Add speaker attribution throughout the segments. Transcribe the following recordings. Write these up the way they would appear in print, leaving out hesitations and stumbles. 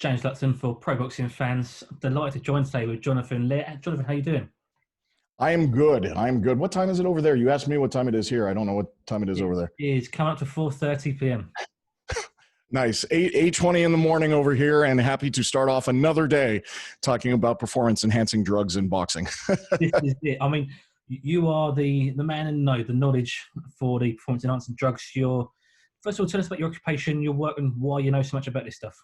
Speaker 1: James Lutton for Pro Boxing Fans. I'm delighted to join today with Jonathan Leir. Jonathan, how you doing?
Speaker 2: I am good. I'm good. What time is it over there? You asked me what time it is here. I don't know what time it is over there.
Speaker 1: It is coming up to 4:30 p.m.
Speaker 2: Nice. 8:20 in the morning over here, and happy to start off another day talking about performance-enhancing drugs in boxing.
Speaker 1: This is it. I mean, you are the man in the knowledge for the performance-enhancing drugs. First of all, tell us about your occupation, your work, and why you know so much about this stuff.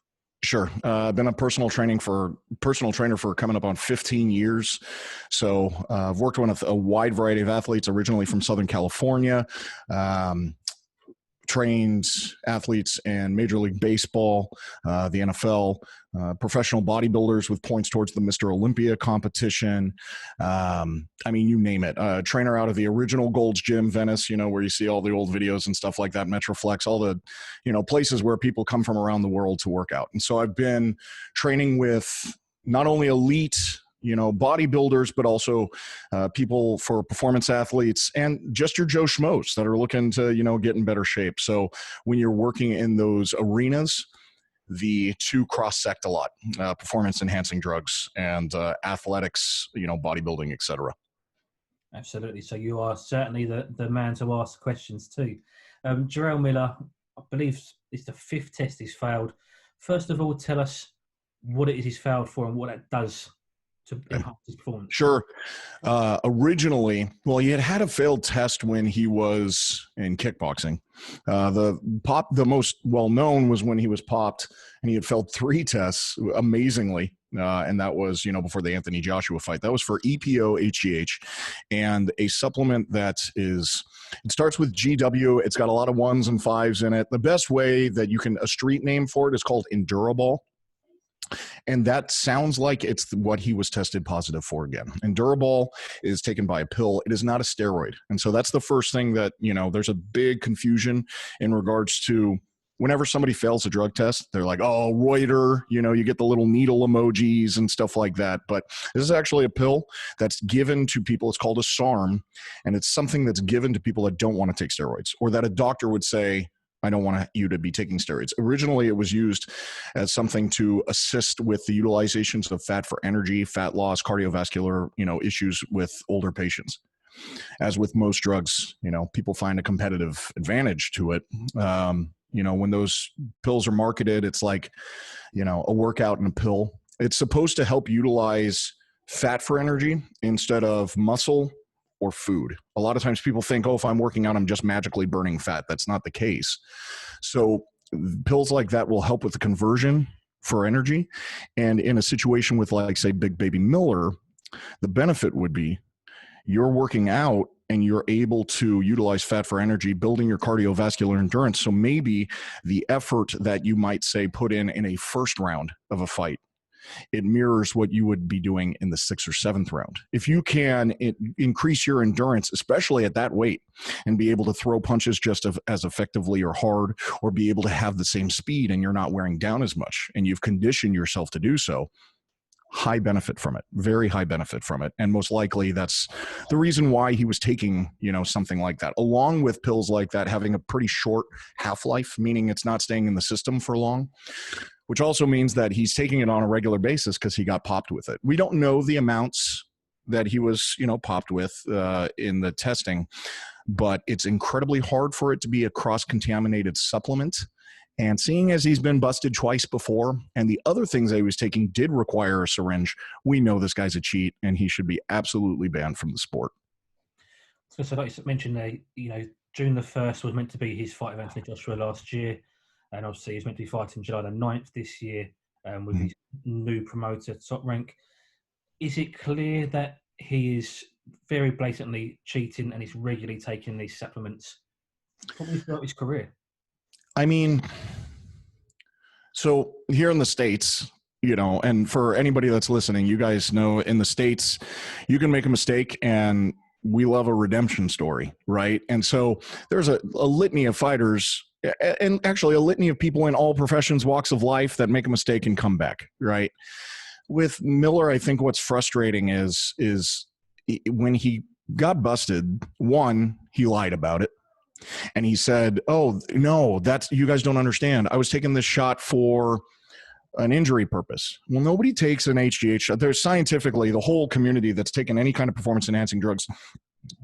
Speaker 2: Sure. I've been a personal trainer for coming up on 15 years. So I've worked with a wide variety of athletes, originally from Southern California, trained athletes in Major League Baseball, the NFL, professional bodybuilders with points towards the Mr. Olympia competition. I mean, you name it. Trainer out of the original Gold's Gym, Venice, where you see all the old videos and stuff like that, Metroflex, all the, places where people come from around the world to work out. And so I've been training with not only elite bodybuilders, but also people for performance athletes and just your Joe Schmoes that are looking to, get in better shape. So when you're working in those arenas, the two cross-sect a lot, performance-enhancing drugs and athletics, bodybuilding, et cetera.
Speaker 1: Absolutely. So you are certainly the man to ask questions to. Jarrell Miller, I believe it's the 5th test he's failed. First of all, tell us what it is he's failed for and what that does to enhance his performance.
Speaker 2: Sure. Originally, he had a failed test when he was in kickboxing. The most well-known was when he was popped, and he had failed 3 tests, amazingly. And that was, before the Anthony Joshua fight. That was for EPO-HGH, and a supplement that it starts with GW. It's got a lot of 1s and 5s in it. The best way that a street name for it is called Endurabol. And that sounds like it's what he was tested positive for again. Endurabol is taken by a pill. It is not a steroid. And so that's the first thing that, there's a big confusion in regards to whenever somebody fails a drug test, they're like, oh, Reuter, you get the little needle emojis and stuff like that. But this is actually a pill that's given to people. It's called a SARM, and it's something that's given to people that don't want to take steroids, or that a doctor would say, I don't want you to be taking steroids. Originally, it was used as something to assist with the utilizations of fat for energy, fat loss, cardiovascular, issues with older patients. As with most drugs, people find a competitive advantage to it. When those pills are marketed, it's like, a workout and a pill. It's supposed to help utilize fat for energy instead of muscle or food. A lot of times people think, if I'm working out, I'm just magically burning fat. That's not the case. So pills like that will help with the conversion for energy. And in a situation with, like, say, Big Baby Miller, the benefit would be you're working out and you're able to utilize fat for energy, building your cardiovascular endurance. So maybe the effort that you might, say, put in a first round of a fight, it mirrors what you would be doing in the 6th or 7th round. If you can increase your endurance, especially at that weight, and be able to throw punches just as effectively or hard, or be able to have the same speed and you're not wearing down as much, and you've conditioned yourself to do so, high benefit from it, very high benefit from it. And most likely that's the reason why he was taking, something like that, along with pills like that having a pretty short half-life, meaning it's not staying in the system for long, which also means that he's taking it on a regular basis because he got popped with it. We don't know the amounts that he was, popped with in the testing, but it's incredibly hard for it to be a cross-contaminated supplement. And seeing as he's been busted twice before, and the other things that he was taking did require a syringe, we know this guy's a cheat, and he should be absolutely banned from the sport.
Speaker 1: So like you mentioned there, June the 1st was meant to be his fight of Anthony Joshua last year. And obviously he's meant to be fighting July the 9th this year with his new promoter, Top Rank. Is it clear that he is very blatantly cheating and he's regularly taking these supplements probably throughout his career?
Speaker 2: I mean, so here in the States, and for anybody that's listening, you guys know in the States, you can make a mistake and we love a redemption story, right? And so there's a litany of fighters, and actually a litany of people in all professions, walks of life, that make a mistake and come back, right? With Miller, I think what's frustrating is when he got busted, one, he lied about it. And he said, oh, no, you guys don't understand. I was taking this shot for an injury purpose. Well, nobody takes an HGH shot. There's scientifically the whole community that's taken any kind of performance enhancing drugs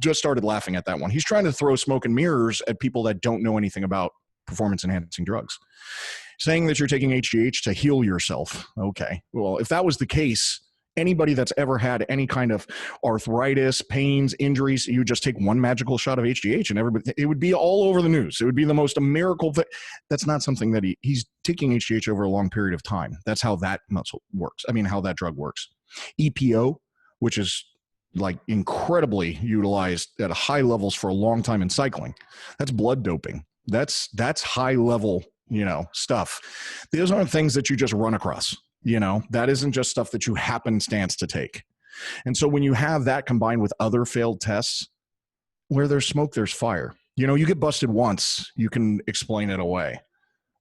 Speaker 2: just started laughing at that one. He's trying to throw smoke and mirrors at people that don't know anything about performance enhancing drugs. Saying that you're taking HGH to heal yourself. Okay. Well, if that was the case, anybody that's ever had any kind of arthritis, pains, injuries, you just take one magical shot of HGH and everybody, it would be all over the news. It would be the most miracle thing. That's not something that he's taking HGH over a long period of time. That's how that muscle works. I mean, how that drug works. EPO, which is like incredibly utilized at high levels for a long time in cycling. That's blood doping. That's high level, stuff. Those aren't things that you just run across. That isn't just stuff that you happenstance to take. And so when you have that combined with other failed tests, where there's smoke, there's fire. You get busted once, you can explain it away.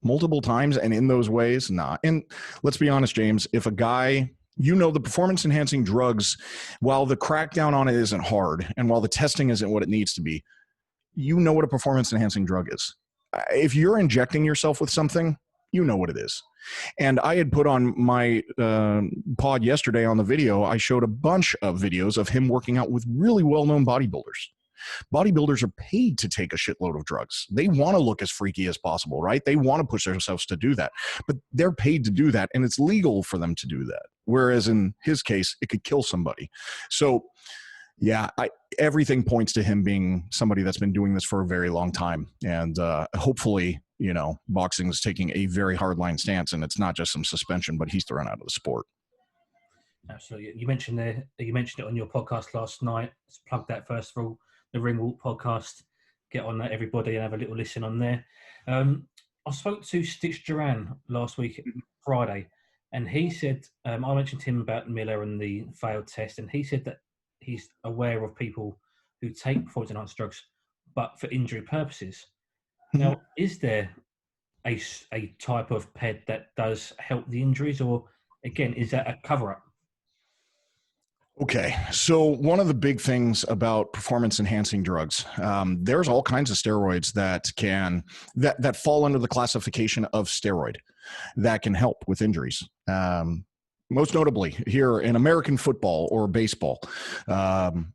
Speaker 2: Multiple times and in those ways, nah. And let's be honest, James, if a guy, the performance enhancing drugs, while the crackdown on it isn't hard and while the testing isn't what it needs to be, what a performance enhancing drug is. If you're injecting yourself with something, you know what it is. And I had put on my pod yesterday on the video, I showed a bunch of videos of him working out with really well-known bodybuilders. Bodybuilders are paid to take a shitload of drugs. They want to look as freaky as possible, right? They want to push themselves to do that. But they're paid to do that, and it's legal for them to do that. Whereas in his case, it could kill somebody. So, yeah, everything points to him being somebody that's been doing this for a very long time. And hopefully, boxing is taking a very hardline stance, and it's not just some suspension, but he's thrown out of the sport.
Speaker 1: Absolutely. You mentioned it on your podcast last night. Let's plug that first of all, the Ring Walk podcast. Get on that, everybody, and have a little listen on there. I spoke to Stitch Duran last week, Friday, and he said, I mentioned to him about Miller and the failed test, and he said that he's aware of people who take performance enhancing drugs, but for injury purposes. Now, is there a type of PED that does help the injuries, or again, is that a cover-up?
Speaker 2: Okay, so one of the big things about performance enhancing drugs, there's all kinds of steroids that fall under the classification of steroid that can help with injuries. Most notably here in American football or baseball,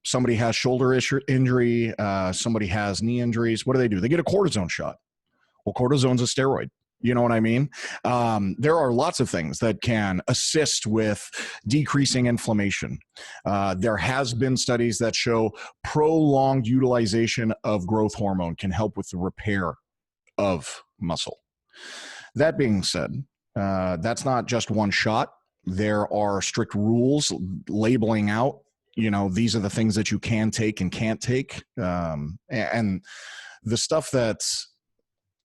Speaker 2: somebody has shoulder injury, somebody has knee injuries. What do? They get a cortisone shot. Well, cortisone's a steroid. You know what I mean? There are lots of things that can assist with decreasing inflammation. There has been studies that show prolonged utilization of growth hormone can help with the repair of muscle. That being said, that's not just one shot. There are strict rules labeling out, these are the things that you can take and can't take. And the stuff that's,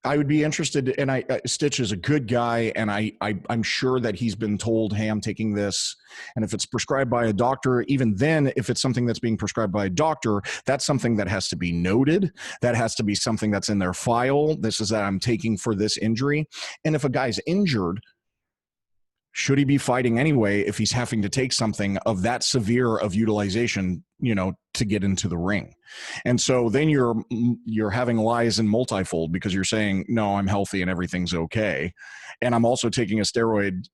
Speaker 2: I would be interested, and Stitch is a good guy, and I'm sure that he's been told, hey, I'm taking this. And if it's prescribed by a doctor, even then, if it's something that's being prescribed by a doctor, that's something that has to be noted. That has to be something that's in their file. This is that I'm taking for this injury. And if a guy's injured, should he be fighting anyway if he's having to take something of that severe of utilization, to get into the ring? And so then you're having lies in multifold, because you're saying, no, I'm healthy and everything's okay. And I'm also taking a steroid,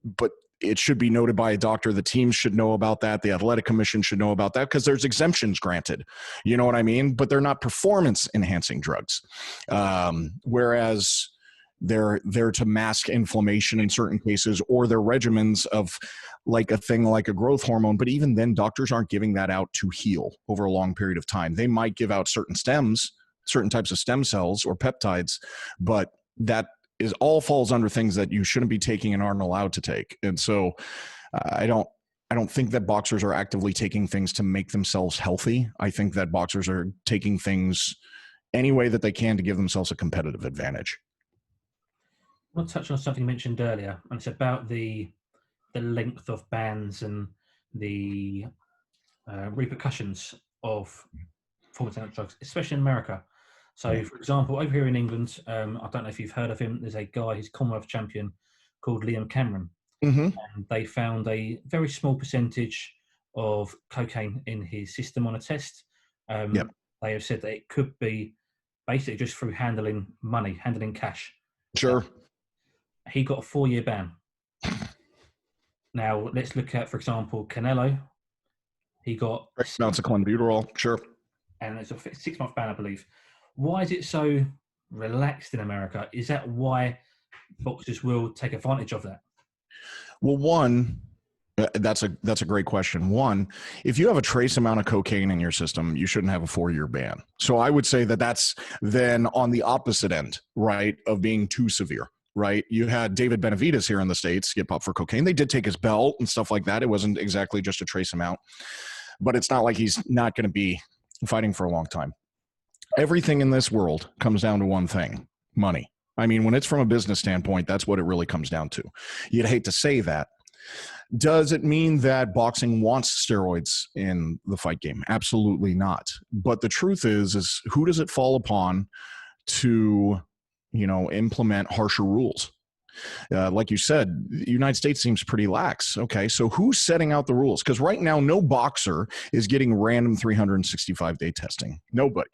Speaker 2: but it should be noted by a doctor. The teams should know about that. The athletic commission should know about that, because there's exemptions granted. You know what I mean? But they're not performance enhancing drugs. Whereas they're there to mask inflammation in certain cases, or their regimens of like a thing like a growth hormone. But even then, doctors aren't giving that out to heal over a long period of time. They might give out certain types of stem cells or peptides, but that all falls under things that you shouldn't be taking and aren't allowed to take. And so I don't think that boxers are actively taking things to make themselves healthy. I think that boxers are taking things any way that they can to give themselves a competitive advantage.
Speaker 1: I want to touch on something you mentioned earlier, and it's about the length of bans and the repercussions of performance enhancing drugs, especially in America. So, for example, over here in England, I don't know if you've heard of him. There's a guy, he's Commonwealth champion, called Liam Cameron.
Speaker 2: Mm-hmm.
Speaker 1: And they found a very small percentage of cocaine in his system on a test. They have said that it could be basically just through handling money, handling cash.
Speaker 2: Sure.
Speaker 1: he got a 4-year ban. Now, let's look at, for example, Canelo. He got
Speaker 2: amounts of clenbuterol, sure.
Speaker 1: And it's a 6-month ban, I believe. Why is it so relaxed in America? Is that why boxers will take advantage of that?
Speaker 2: Well, one, that's a great question. One, if you have a trace amount of cocaine in your system, you shouldn't have a 4-year ban. So I would say that that's then on the opposite end, right, of being too severe. Right. You had David Benavidez here in the States get popped for cocaine. They did take his belt and stuff like that. It wasn't exactly just a trace amount, but it's not like he's not going to be fighting for a long time. Everything in this world comes down to one thing: money. I mean, when it's from a business standpoint, that's what it really comes down to. You'd hate to say that. Does it mean that boxing wants steroids in the fight game? Absolutely not. But the truth is who does it fall upon to implement harsher rules? Like you said, the United States seems pretty lax. Okay, so who's setting out the rules? Because right now, no boxer is getting random 365-day testing. Nobody.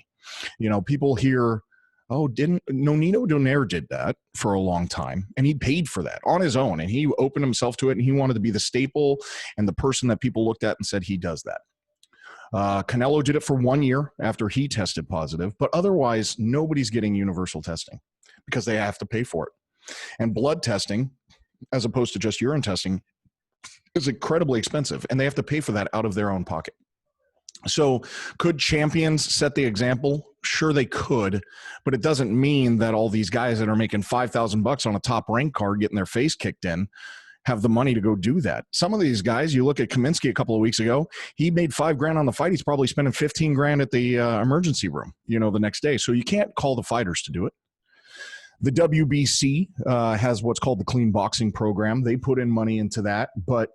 Speaker 2: People hear, oh, Nonito Donaire did that for a long time, and he paid for that on his own, and he opened himself to it, and he wanted to be the staple and the person that people looked at and said he does that. Canelo did it for 1 year after he tested positive, but otherwise, nobody's getting universal testing because they have to pay for it. And blood testing, as opposed to just urine testing, is incredibly expensive, and they have to pay for that out of their own pocket. So could champions set the example? Sure, they could, but it doesn't mean that all these guys that are making $5,000 on a top rank card getting their face kicked in have the money to go do that. Some of these guys, you look at Kaminsky a couple of weeks ago, he made $5,000 on the fight. He's probably spending $15,000 at the emergency room, the next day. So you can't call the fighters to do it. The WBC has what's called the Clean Boxing Program. They put in money into that, but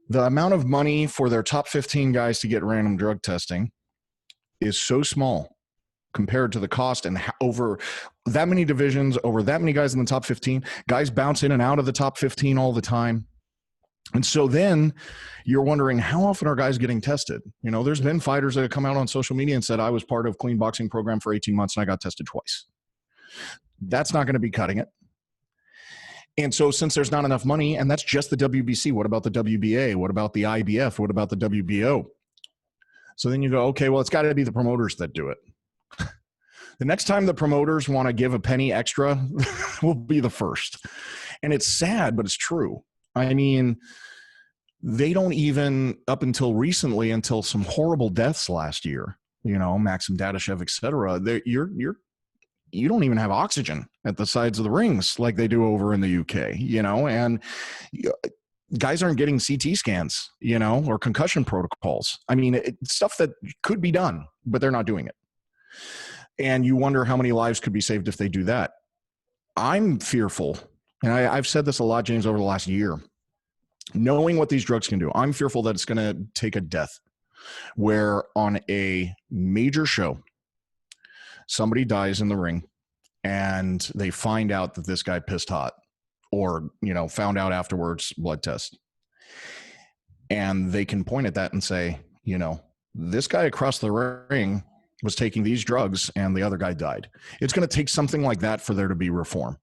Speaker 2: the amount of money for their top 15 guys to get random drug testing is so small compared to the cost, and over that many divisions, over that many guys in the top 15, guys bounce in and out of the top 15 all the time. And so then you're wondering, how often are guys getting tested? There's been fighters that have come out on social media and said, I was part of Clean Boxing Program for 18 months and I got tested twice. That's not going to be cutting it. And so since there's not enough money, and that's just the WBC, what about the WBA? What about the IBF? What about the WBO? So then you go, okay, well, it's got to be the promoters that do it. The next time the promoters want to give a penny extra, we'll be the first. And it's sad, but it's true. I mean, they don't even, up until recently, until some horrible deaths last year, Maxim Dadashev, et cetera, you don't even have oxygen at the sides of the rings like they do over in the UK, and guys aren't getting CT scans, or concussion protocols. I mean, stuff that could be done, but they're not doing it. And you wonder how many lives could be saved if they do that. I'm fearful, and I've said this a lot, James, over the last year, knowing what these drugs can do, I'm fearful that it's going to take a death where on a major show, somebody dies in the ring and they find out that this guy pissed hot, or, found out afterwards, blood test. And they can point at that and say, this guy across the ring was taking these drugs and the other guy died. It's going to take something like that for there to be reform.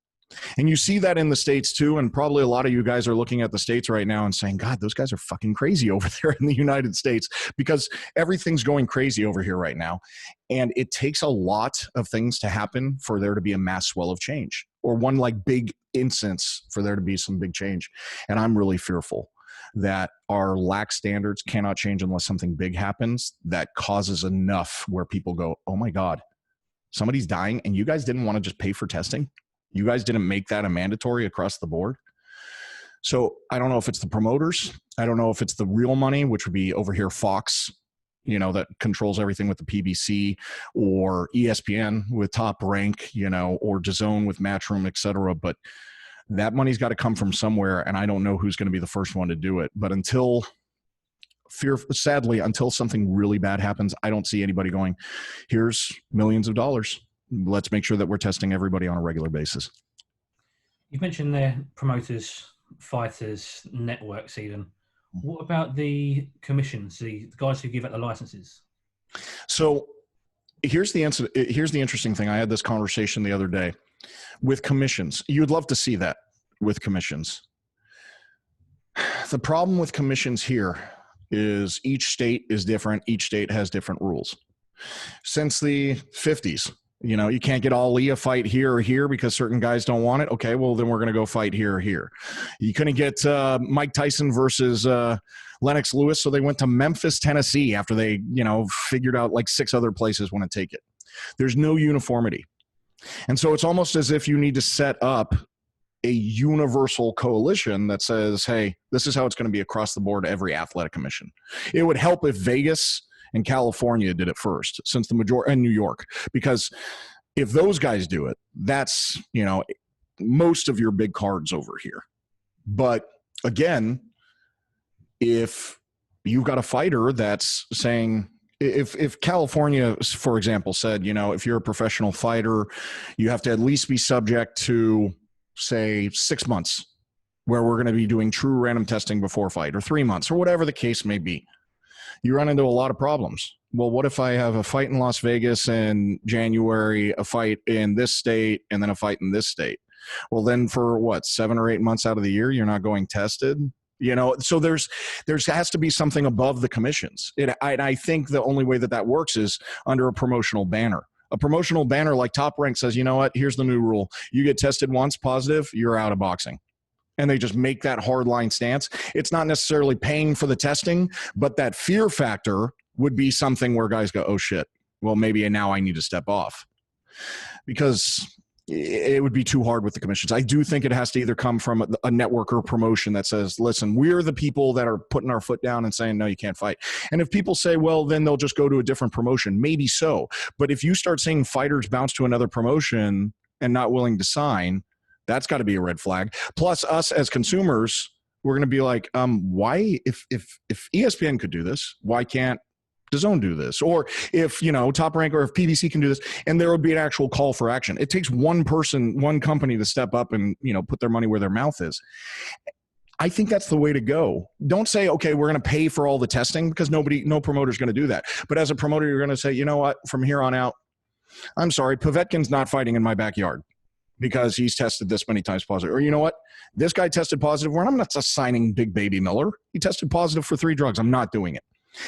Speaker 2: And you see that in the States too. And probably a lot of you guys are looking at the States right now and saying, God, those guys are fucking crazy over there in the United States, because everything's going crazy over here right now. And it takes a lot of things to happen for there to be a mass swell of change, or one like big instance for there to be some big change. And I'm really fearful that our lax standards cannot change unless something big happens that causes enough where people go, oh my God, somebody's dying and you guys didn't want to just pay for testing? You guys didn't make that a mandatory across the board? So I don't know if it's the promoters. I don't know if it's the real money, which would be over here Fox, that controls everything with the PBC, or ESPN with Top Rank, or DAZN with Matchroom, et cetera. But that money's got to come from somewhere, and I don't know who's going to be the first one to do it. But sadly, until something really bad happens, I don't see anybody going, here's millions of dollars. Let's make sure that we're testing everybody on a regular basis.
Speaker 1: You've mentioned their promoters, fighters, networks even. What about the commissions, the guys who give out the licenses?
Speaker 2: So here's the interesting thing. I had this conversation the other day with commissions. You'd love to see that, with commissions. The problem with commissions here is each state is different. Each state has different rules. Since the 50s, you can't get Ali a fight here or here because certain guys don't want it. Okay, well, then we're going to go fight here or here. You couldn't get Mike Tyson versus Lennox Lewis, so they went to Memphis, Tennessee after they, figured out like 6 other places want to take it. There's no uniformity. And so it's almost as if you need to set up a universal coalition that says, hey, this is how it's going to be across the board, every athletic commission. It would help if Vegas and California did it first, since the majority, and New York, because if those guys do it, that's, most of your big cards over here. But again, if you've got a fighter that's saying, if California, for example, said, if you're a professional fighter, you have to at least be subject to, say, 6 months where we're going to be doing true random testing before fight, or 3 months, or whatever the case may be, you run into a lot of problems. Well, what if I have a fight in Las Vegas in January, a fight in this state, and then a fight in this state? Well, then for 7 or 8 months out of the year, you're not going tested. So there has to be something above the commissions. I think the only way that works is under a promotional banner. A promotional banner like Top Rank says, you know what, here's the new rule. You get tested once positive, you're out of boxing. And they just make that hardline stance. It's not necessarily paying for the testing, but that fear factor would be something where guys go, oh shit, well, maybe now I need to step off. Because it would be too hard with the commissions. I do think it has to either come from a network or promotion that says, listen, we're the people that are putting our foot down and saying, no, you can't fight. And if people say, well, then they'll just go to a different promotion, maybe so. But if you start seeing fighters bounce to another promotion and not willing to sign, that's got to be a red flag. Plus us as consumers, we're going to be like, why, if ESPN could do this, why can't DAZN do this? Or if, Top Rank or if PBC can do this, and there would be an actual call for action. It takes one person, one company to step up and, put their money where their mouth is. I think that's the way to go. Don't say, okay, we're going to pay for all the testing, because no promoter's going to do that. But as a promoter, you're going to say, you know what, from here on out, I'm sorry, Povetkin's not fighting in my backyard because he's tested this many times positive. Or you know what, this guy tested positive, where I'm not signing Big Baby Miller. He tested positive for 3 drugs. I'm not doing it.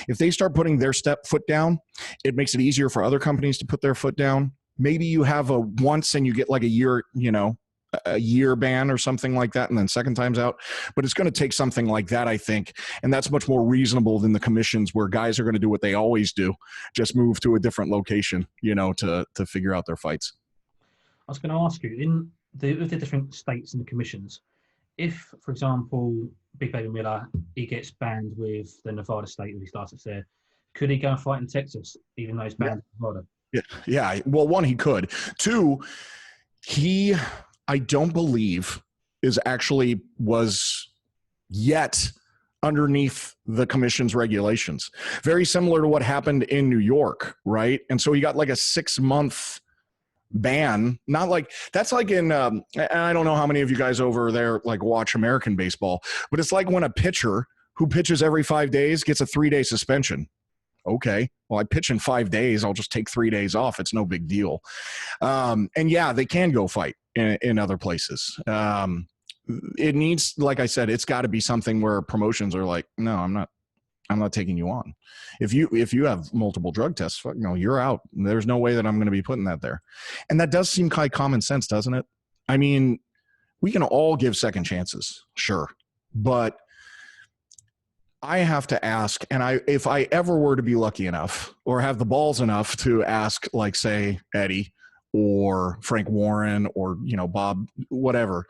Speaker 2: If they start putting their foot down, it makes it easier for other companies to put their foot down. Maybe you have a once and you get like a year, a year ban or something like that, and then second time's out. But it's going to take something like that, I think. And that's much more reasonable than the commissions, where guys are going to do what they always do, just move to a different location, to figure out their fights.
Speaker 1: I was going to ask you, with the different states and the commissions, if, for example, Big Baby Miller, he gets banned with the Nevada state if he starts it there, could he go and fight in Texas, even though he's banned in Nevada?
Speaker 2: Yeah. Well, 1, he could. 2, I don't believe was yet underneath the commission's regulations. Very similar to what happened in New York, right? And so he got like a 6-month ban. Not like that's like in and I don't know how many of you guys over there like watch American baseball, but it's like when a pitcher who pitches every 5 days gets a 3-day suspension. Okay, well, I pitch in 5 days, I'll just take 3 days off. It's no big deal. And yeah, they can go fight in other places. It needs, like I said, it's got to be something where promotions are like, no, I'm not taking you on. If you have multiple drug tests, no, you're out. There's no way that I'm going to be putting that there. And that does seem kind of common sense, doesn't it? I mean, we can all give second chances, sure. But I have to ask, and if I ever were to be lucky enough or have the balls enough to ask, like, say, Eddie or Frank Warren or, Bob, whatever,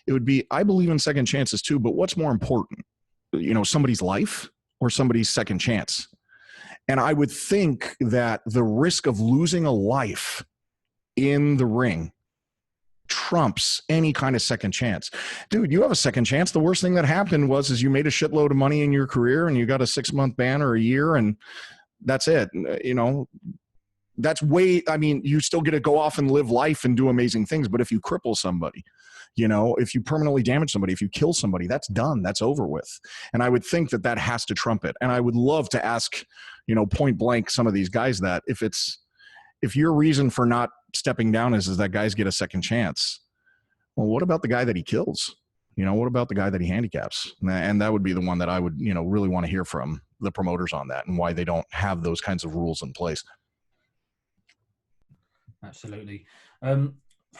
Speaker 2: it would be, I believe in second chances too, but what's more important? Somebody's life or somebody's second chance. And I would think that the risk of losing a life in the ring trumps any kind of second chance. Dude, you have a second chance. The worst thing that happened was you made a shitload of money in your career and you got a 6-month ban or a year, and that's it. That's you still get to go off and live life and do amazing things. But if you cripple somebody, if you permanently damage somebody, if you kill somebody, that's done. That's over with. And I would think that has to trump it. And I would love to ask, point blank, some of these guys that if your reason for not stepping down is that guys get a second chance, well, what about the guy that he kills? What about the guy that he handicaps? And that would be the one that I would, really want to hear from the promoters on that and why they don't have those kinds of rules in place.
Speaker 1: Absolutely.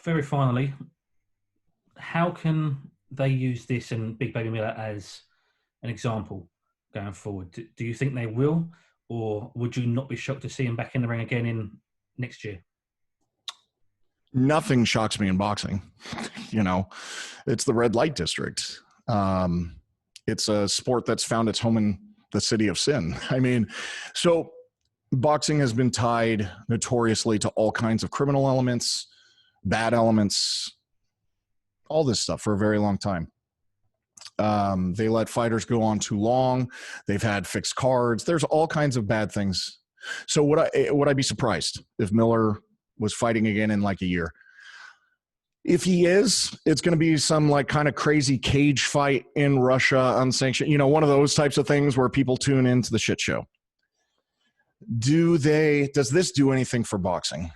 Speaker 1: Very finally, how can they use this and Big Baby Miller as an example going forward? Do you think they will, or would you not be shocked to see him back in the ring again in next year?
Speaker 2: Nothing shocks me in boxing. It's the red light district. It's a sport that's found its home in the city of sin. So boxing has been tied notoriously to all kinds of criminal elements, bad elements, all this stuff for a very long time. They let fighters go on too long. They've had fixed cards. There's all kinds of bad things. So would I be surprised if Miller was fighting again in like a year? If he is, it's going to be some like kind of crazy cage fight in Russia, unsanctioned, one of those types of things where people tune into the shit show. Does this do anything for boxing?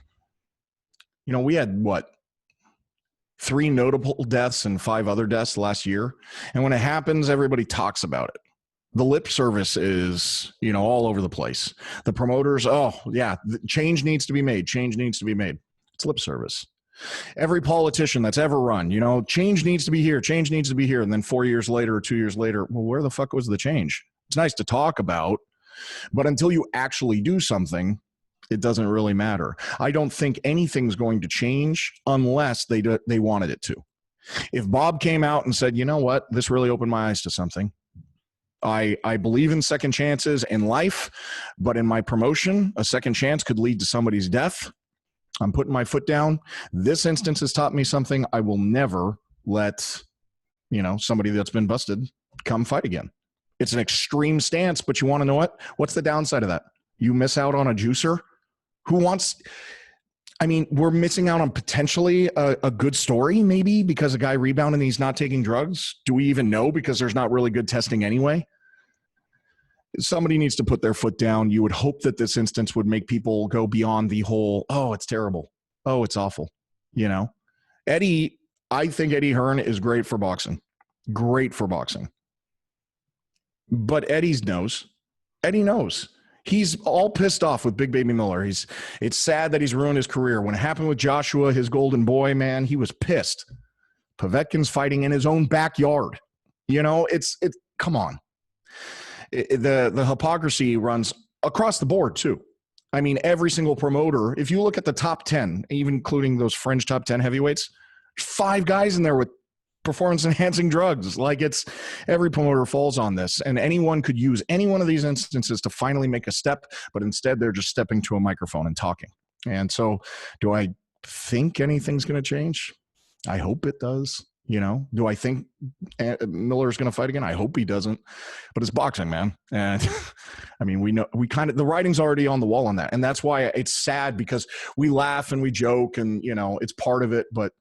Speaker 2: We had 3 notable deaths and 5 other deaths last year. And when it happens, everybody talks about it. The lip service is, all over the place. The promoters, change needs to be made. Change needs to be made. It's lip service. Every politician that's ever run, change needs to be here. Change needs to be here. And then 4 years later or 2 years later, well, where the fuck was the change? It's nice to talk about, but until you actually do something, it doesn't really matter. I don't think anything's going to change unless they wanted it to. If Bob came out and said, you know what, this really opened my eyes to something. I believe in second chances in life, but in my promotion, a second chance could lead to somebody's death. I'm putting my foot down. This instance has taught me something. I will never let, somebody that's been busted come fight again. It's an extreme stance, but you want to know what? What's the downside of that? You miss out on a juicer. We're missing out on potentially a good story, maybe because a guy rebounded and he's not taking drugs. Do we even know? Because there's not really good testing anyway. Somebody needs to put their foot down. You would hope that this instance would make people go beyond the whole, oh, it's terrible. Oh, it's awful. I think Eddie Hearn is great for boxing. Great for boxing. But Eddie knows. He's all pissed off with Big Baby Miller. It's sad that he's ruined his career. When it happened with Joshua, his golden boy, man, he was pissed. Povetkin's fighting in his own backyard. Come on. The hypocrisy runs across the board too. Every single promoter, if you look at the top 10, even including those fringe top 10 heavyweights, 5 guys in there with performance enhancing drugs. Every promoter falls on this, and anyone could use any one of these instances to finally make a step, but instead they're just stepping to a microphone and talking. And so do I think anything's going to change? I hope it does. Do I think Miller's going to fight again? I hope he doesn't, but it's boxing, man. And we know the writing's already on the wall on that. And that's why it's sad, because we laugh and we joke and, it's part of it, but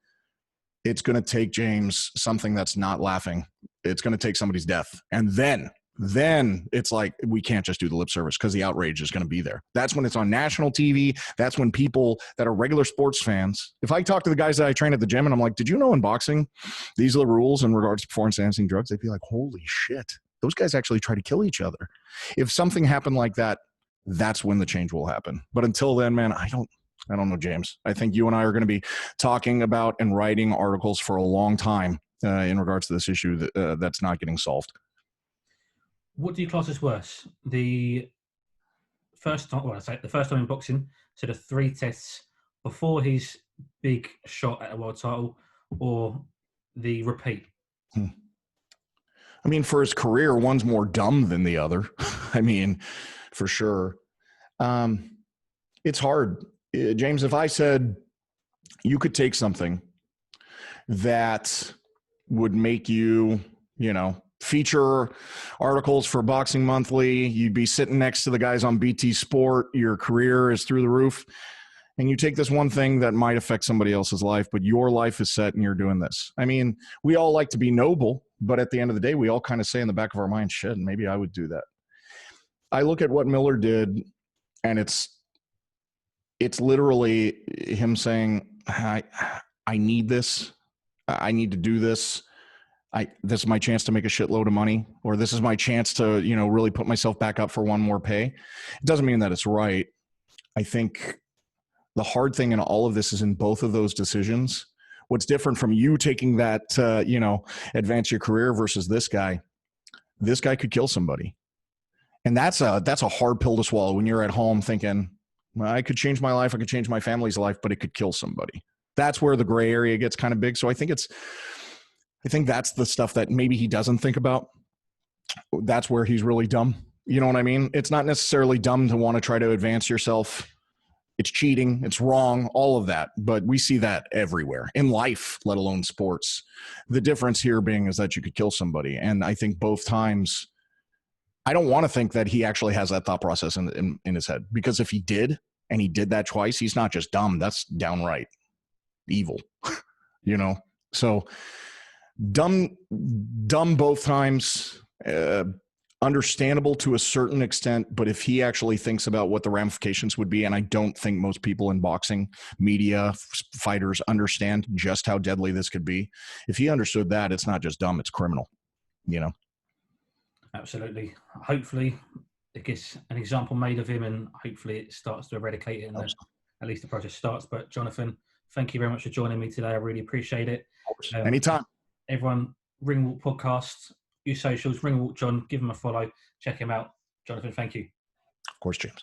Speaker 2: it's going to take, James, something that's not laughing. It's going to take somebody's death. And then it's like, we can't just do the lip service because the outrage is going to be there. That's when it's on national TV. That's when people that are regular sports fans, if I talk to the guys that I train at the gym and I'm like, did you know in boxing, these are the rules in regards to performance enhancing drugs? They'd be like, holy shit, those guys actually try to kill each other. If something happened like that, that's when the change will happen. But until then, man, I don't know, James. I think you and I are going to be talking about and writing articles for a long time in regards to this issue that's not getting solved.
Speaker 1: What do you class as worse? The first time in boxing, so the 3 tests before his big shot at a world title, or the repeat?
Speaker 2: For his career, one's more dumb than the other. For sure. It's hard. James, if I said you could take something that would make you, feature articles for Boxing Monthly, you'd be sitting next to the guys on BT Sport, your career is through the roof, and you take this one thing that might affect somebody else's life, but your life is set and you're doing this. We all like to be noble, but at the end of the day, we all kind of say in the back of our mind, shit, maybe I would do that. I look at what Miller did, and it's literally him saying, I need this. I need to do this. this is my chance to make a shitload of money, or this is my chance to, really put myself back up for one more pay. It doesn't mean that it's right. I think the hard thing in all of this is in both of those decisions. What's different from you taking that, advance your career versus this guy could kill somebody. And that's a hard pill to swallow when you're at home thinking, well, I could change my life, I could change my family's life, but it could kill somebody. That's where the gray area gets kind of big. So I think that's the stuff that maybe he doesn't think about. That's where he's really dumb. You know what I mean? It's not necessarily dumb to want to try to advance yourself. It's cheating. It's wrong, all of that. But we see that everywhere in life, let alone sports. The difference here being is that you could kill somebody. And I think both times, I don't want to think that he actually has that thought process in his head, because if he did, and he did that twice, he's not just dumb. That's downright evil, So dumb both times, understandable to a certain extent. But if he actually thinks about what the ramifications would be, and I don't think most people in boxing, media, fighters understand just how deadly this could be. If he understood that, it's not just dumb, it's criminal,
Speaker 1: Absolutely. Hopefully it gets an example made of him, and hopefully it starts to eradicate it, and at least the process starts. But Jonathan, thank you very much for joining me today. I really appreciate it.
Speaker 2: Anytime.
Speaker 1: Everyone, Ringwalk Podcast, your socials, Ringwalk John, give him a follow, check him out. Jonathan, thank you.
Speaker 2: Of course, James.